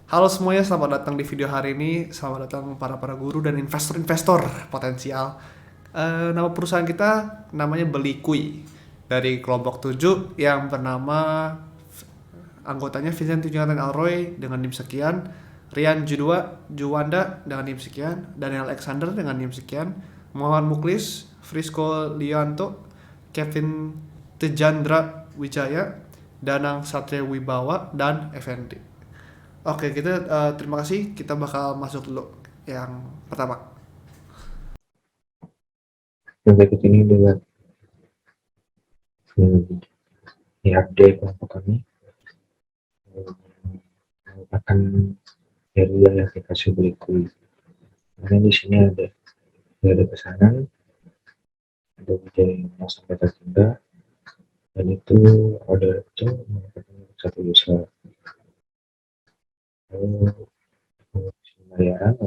Halo semuanya, selamat datang di video hari ini. Selamat datang para guru dan investor-investor potensial. Nama perusahaan kita namanya Belikui dari kelompok 7 yang bernama anggotanya Vincent Jonathan Alroy dengan NIM sekian, Rian Juwanda dengan NIM sekian, Daniel Alexander dengan NIM sekian, Muhammad Muklis, Frisco Lianto, Kevin Tejandra Wijaya, Danang Satria Wibawa, dan Effendi. Oke, kita terima kasih. Kita bakal masuk dulu yang pertama. Yang berikut ini adalah update kelompok kami akan dari aplikasi Berikut. Karena di sini ada pesanan, ada yang mau sampai tertunda, dan itu itu mendapatkan satu user. Lalu pembayaran,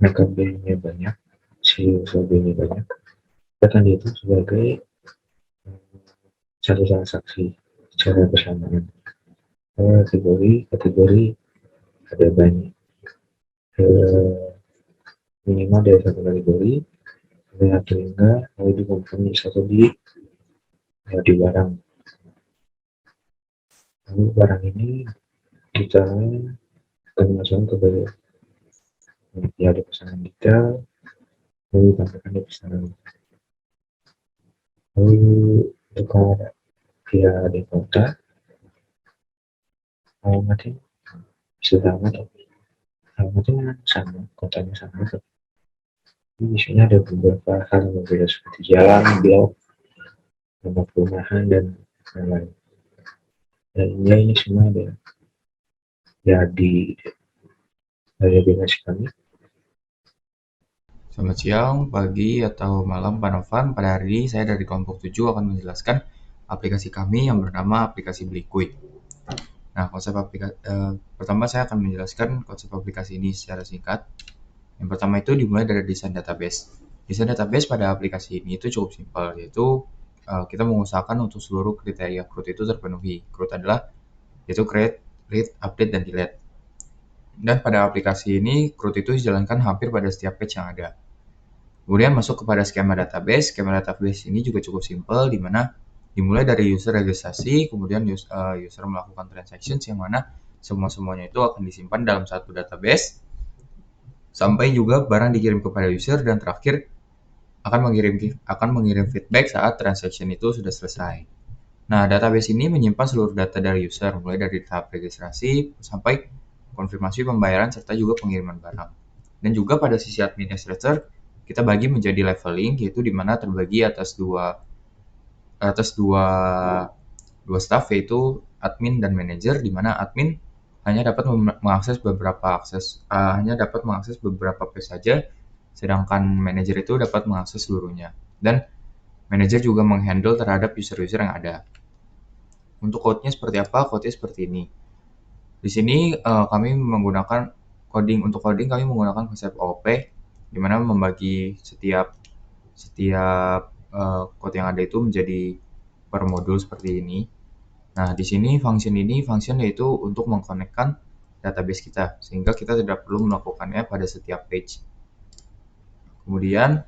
mereka B-nya banyak, si user B-nya banyak, kita akan dihitung sebagai satu transaksi secara bersamaan. Kategori ada banyak, minimal dari satu kategori dengan sehingga lalu dikumpulkan satu di barang. Lalu barang ini kita akan masukkan ke ya ada pesanan detail, lalu ditambahkan di pesanan. Lalu untuk via di kota, alamatnya sudah alamatnya sama, kotanya sama. Di sini ada beberapa hal yang berbeda seperti jalan, blok, nama perumahan, dan lain-lain. Dan ini semua ada ya dari aplikasi kami. Selamat siang, pagi, atau malam Pak Novan. Pada hari ini saya dari kelompok 7 akan menjelaskan aplikasi kami yang bernama aplikasi Blikuit. Nah, pertama saya akan menjelaskan konsep aplikasi ini secara singkat. Yang pertama itu dimulai dari desain database. Desain database pada aplikasi ini itu cukup simpel, yaitu kita mengusahakan untuk seluruh kriteria CRUD itu terpenuhi. CRUD adalah yaitu create, read, update, dan delete. Dan pada aplikasi ini, CRUD itu dijalankan hampir pada setiap page yang ada. Kemudian masuk kepada skema database. Skema database ini juga cukup simpel, di mana dimulai dari user registrasi, kemudian user melakukan transactions yang mana semuanya itu akan disimpan dalam satu database, sampai juga barang dikirim kepada user, dan terakhir akan mengirim feedback saat transaction itu sudah selesai. Nah, database ini menyimpan seluruh data dari user, mulai dari tahap registrasi sampai konfirmasi pembayaran serta juga pengiriman barang. Dan juga pada sisi administrator, kita bagi menjadi leveling, yaitu di mana terbagi atas dua staff, yaitu admin dan manager, di mana admin hanya dapat mengakses beberapa page saja, sedangkan manager itu dapat mengakses seluruhnya. Dan manager juga menghandle terhadap user-user yang ada. Untuk code-nya seperti apa? Code-nya seperti ini. Di sini kami menggunakan untuk coding kami menggunakan konsep OOP, di mana membagi setiap code yang ada itu menjadi per modul seperti ini. Nah, di sini function yaitu untuk mengkonekkan database kita, sehingga kita tidak perlu melakukannya pada setiap page. Kemudian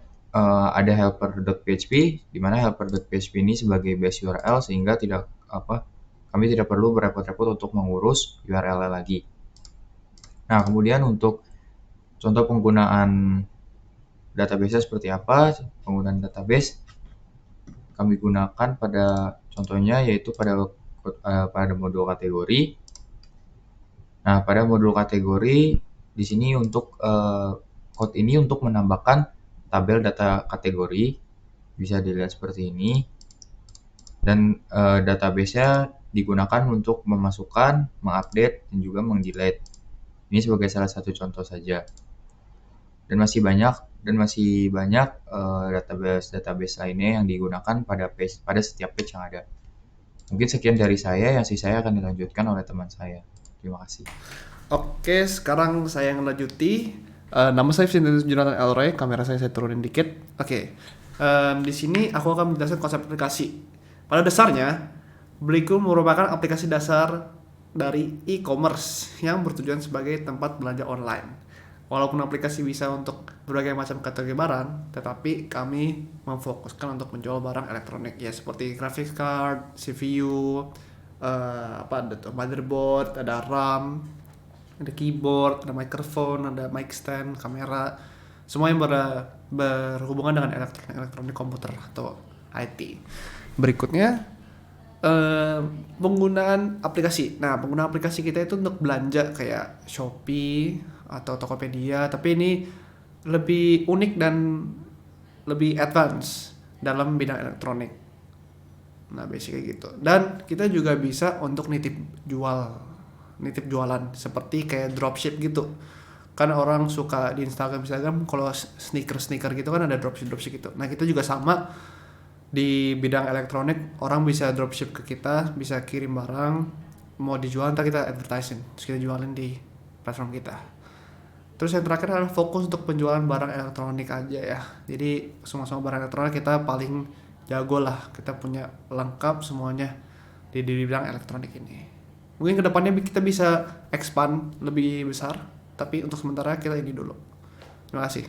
ada helper.php, di mana helper.php ini sebagai base URL, sehingga kami tidak perlu berepot-repot untuk mengurus URL lagi. Nah, kemudian untuk contoh penggunaan database seperti apa? Penggunaan database kami gunakan pada contohnya yaitu pada modul kategori. Nah, pada modul kategori di sini untuk code ini untuk menambahkan tabel data kategori, bisa dilihat seperti ini. Dan database-nya digunakan untuk memasukkan, mengupdate, dan juga mengdelete. Ini sebagai salah satu contoh saja. Dan masih banyak database lainnya yang digunakan pada setiap page yang ada. Mungkin sekian dari saya, yang sisanya akan dilanjutkan oleh teman saya. Terima kasih. Oke, sekarang saya yang lanjuti. Nama saya Vincent Jonathan Alroy. Kamera saya turunin dikit. Oke. Di sini aku akan menjelaskan konsep aplikasi. Pada dasarnya, Bliku merupakan aplikasi dasar dari e-commerce yang bertujuan sebagai tempat belanja online. Walaupun aplikasi bisa untuk berbagai macam kategori barang, tetapi kami memfokuskan untuk menjual barang elektronik ya seperti graphics card, CPU, ada tuh motherboard, ada RAM, ada keyboard, ada microphone, ada mic stand, kamera, semua yang berhubungan dengan elektronik komputer atau IT. Berikutnya penggunaan aplikasi. Nah, penggunaan aplikasi kita itu untuk belanja kayak Shopee atau Tokopedia, tapi ini lebih unik dan lebih advance dalam bidang elektronik. Nah, basically gitu. Dan kita juga bisa untuk nitip jualan seperti kayak dropship gitu. Kan orang suka di Instagram kalau sneaker gitu kan ada dropship gitu. Nah, kita juga sama di bidang elektronik, orang bisa dropship ke kita, bisa kirim barang, mau dijual ntar kita advertising, terus kita jualin di platform kita. Terus yang terakhir adalah fokus untuk penjualan barang elektronik aja ya. Jadi semua barang elektronik kita paling jago lah, kita punya lengkap semuanya di bidang elektronik ini. Mungkin kedepannya kita bisa expand lebih besar, tapi untuk sementara kita ini dulu. Terima kasih.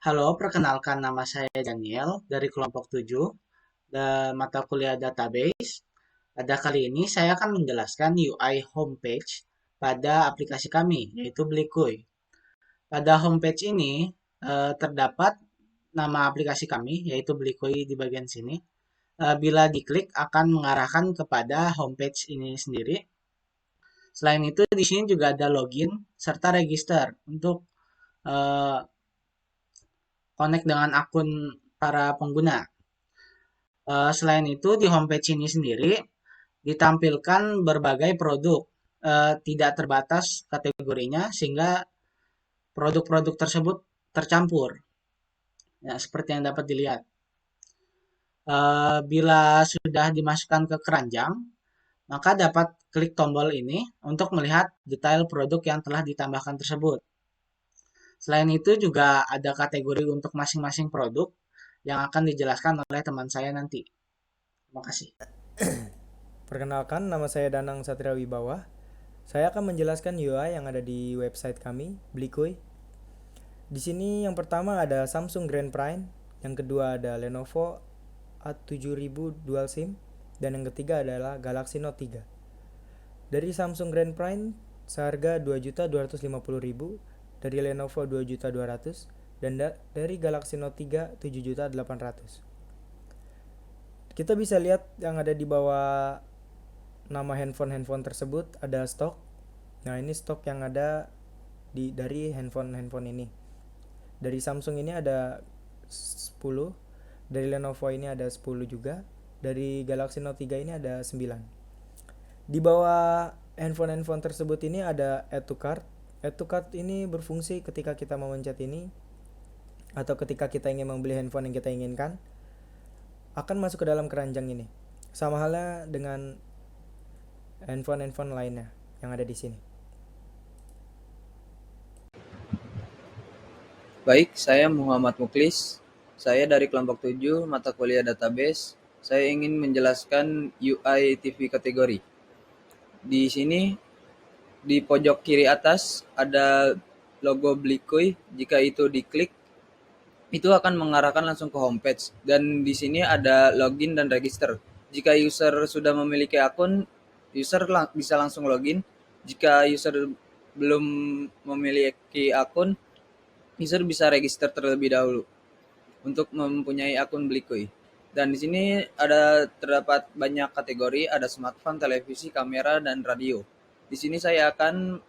Halo, perkenalkan nama saya Daniel dari kelompok 7 dan mata kuliah database. Pada kali ini saya akan menjelaskan UI homepage pada aplikasi kami, yaitu Blikuy. Pada homepage ini terdapat nama aplikasi kami, yaitu Blikuy di bagian sini. Bila diklik akan mengarahkan kepada homepage ini sendiri. Selain itu, di sini juga ada login serta register untuk connect dengan akun para pengguna. Selain itu, di homepage ini sendiri ditampilkan berbagai produk, tidak terbatas kategorinya, sehingga produk-produk tersebut tercampur. Ya, seperti yang dapat dilihat. Bila sudah dimasukkan ke keranjang, maka dapat klik tombol ini untuk melihat detail produk yang telah ditambahkan tersebut. Selain itu juga ada kategori untuk masing-masing produk yang akan dijelaskan oleh teman saya nanti. Terima kasih. Perkenalkan, nama saya Danang Satria Wibawa. Saya akan menjelaskan UI yang ada di website kami, Blikuy. Di sini yang pertama ada Samsung Grand Prime, yang kedua ada Lenovo A7000 Dual SIM, dan yang ketiga adalah Galaxy Note 3. Dari Samsung Grand Prime seharga 2.250.000, dari Lenovo 2.200.000, dan dari Galaxy Note 3 7.800.000. Kita bisa lihat yang ada di bawah nama handphone tersebut ada stok. Nah, ini stok yang ada dari handphone ini. Dari Samsung ini ada 10, dari Lenovo ini ada 10 juga, dari Galaxy Note 3 ini ada 9. Di bawah handphone tersebut ini ada add to cart. Add to cart ini berfungsi ketika kita memencet ini atau ketika kita ingin membeli handphone yang kita inginkan, akan masuk ke dalam keranjang ini. Sama halnya dengan handphone lainnya yang ada di sini. Baik, saya Muhammad Muklis. Saya dari kelompok 7 mata kuliah database. Saya ingin menjelaskan UI TV kategori. Di sini di pojok kiri atas ada logo Blikuy. Jika itu diklik, itu akan mengarahkan langsung ke homepage. Dan di sini ada login dan register. Jika user sudah memiliki akun, user bisa langsung login. Jika user belum memiliki akun, user bisa register terlebih dahulu untuk mempunyai akun Blikuy. Dan di sini terdapat banyak kategori, ada smartphone, televisi, kamera, dan radio. Di sini saya akan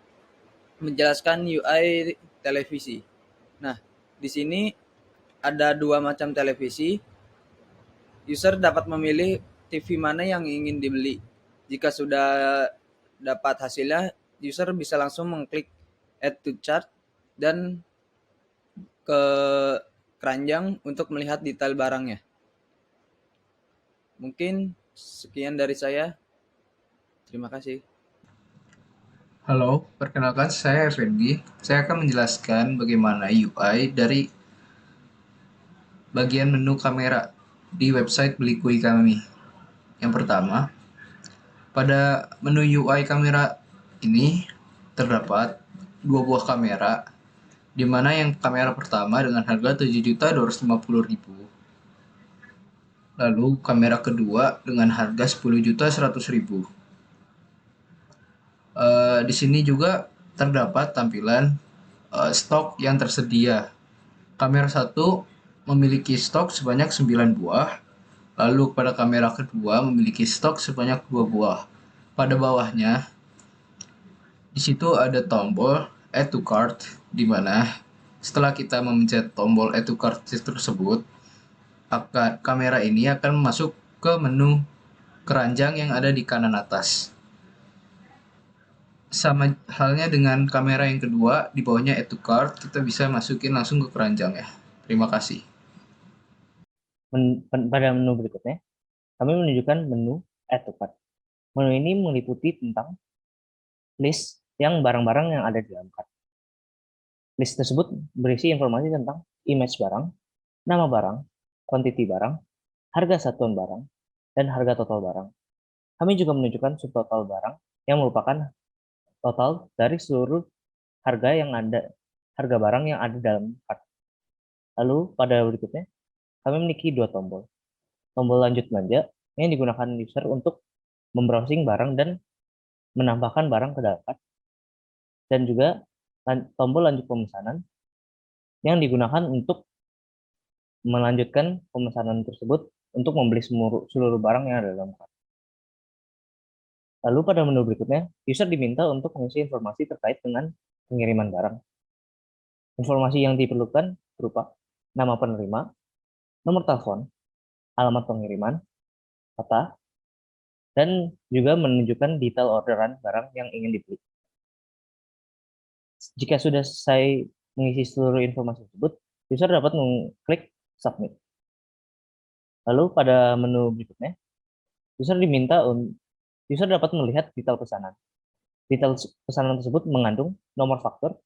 menjelaskan UI televisi. Nah, di sini ada 2 macam televisi. User dapat memilih TV mana yang ingin dibeli. Jika sudah dapat hasilnya, user bisa langsung mengklik add to chart dan ke keranjang untuk melihat detail barangnya. Mungkin sekian dari saya. Terima kasih. Halo, perkenalkan saya Effendi. Saya akan menjelaskan bagaimana UI dari bagian menu kamera di website Blikuy kami. Yang pertama, Pada menu UI kamera ini terdapat dua buah kamera, di mana yang kamera pertama dengan harga 7.250.000, lalu kamera kedua dengan harga 10.100.000. Di sini juga terdapat tampilan stok yang tersedia. Kamera 1 memiliki stok sebanyak 9 buah, lalu pada kamera kedua memiliki stok sebanyak 2 buah. Pada bawahnya, di situ ada tombol Add to Cart, di mana setelah kita memencet tombol Add to Cart tersebut, kamera ini akan masuk ke menu keranjang yang ada di kanan atas. Sama halnya dengan kamera yang kedua, di bawahnya Add to Cart, kita bisa masukin langsung ke keranjang ya. Terima kasih. Pada menu berikutnya, kami menunjukkan menu Add to Cart. Menu ini meliputi tentang list yang barang-barang yang ada di dalam cart. List tersebut berisi informasi tentang image barang, nama barang, quantity barang, harga satuan barang, dan harga total barang. Kami juga menunjukkan subtotal barang yang merupakan total dari seluruh harga barang yang ada dalam cart. Lalu pada berikutnya, kami memiliki dua tombol. Tombol lanjut belanja yang digunakan user untuk membrowsing barang dan menambahkan barang ke dalam cart. Dan juga tombol lanjut pemesanan yang digunakan untuk melanjutkan pemesanan tersebut untuk membeli seluruh barang yang ada dalam cart. Lalu pada menu berikutnya, user diminta untuk mengisi informasi terkait dengan pengiriman barang. Informasi yang diperlukan berupa nama penerima, nomor telepon, alamat pengiriman, kata, dan juga menunjukkan detail orderan barang yang ingin dibeli. Jika sudah selesai mengisi seluruh informasi tersebut, user dapat mengklik submit. Lalu pada menu berikutnya, user dapat melihat detail pesanan. Detail pesanan tersebut mengandung nomor faktur,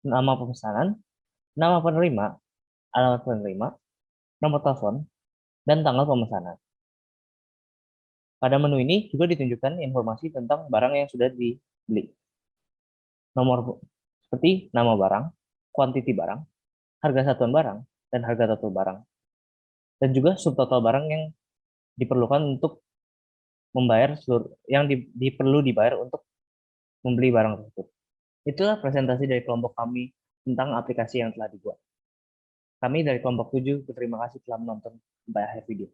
nama pemesanan, nama penerima, alamat penerima, nomor telepon, dan tanggal pemesanan. Pada menu ini juga ditunjukkan informasi tentang barang yang sudah dibeli. Nomor seperti nama barang, quantity barang, harga satuan barang, dan harga total barang. Dan juga subtotal barang yang diperlukan untuk membayar perlu dibayar untuk membeli barang tersebut. Itulah presentasi dari kelompok kami tentang aplikasi yang telah dibuat. Kami dari kelompok 7 berterima kasih telah menonton sampai akhir video.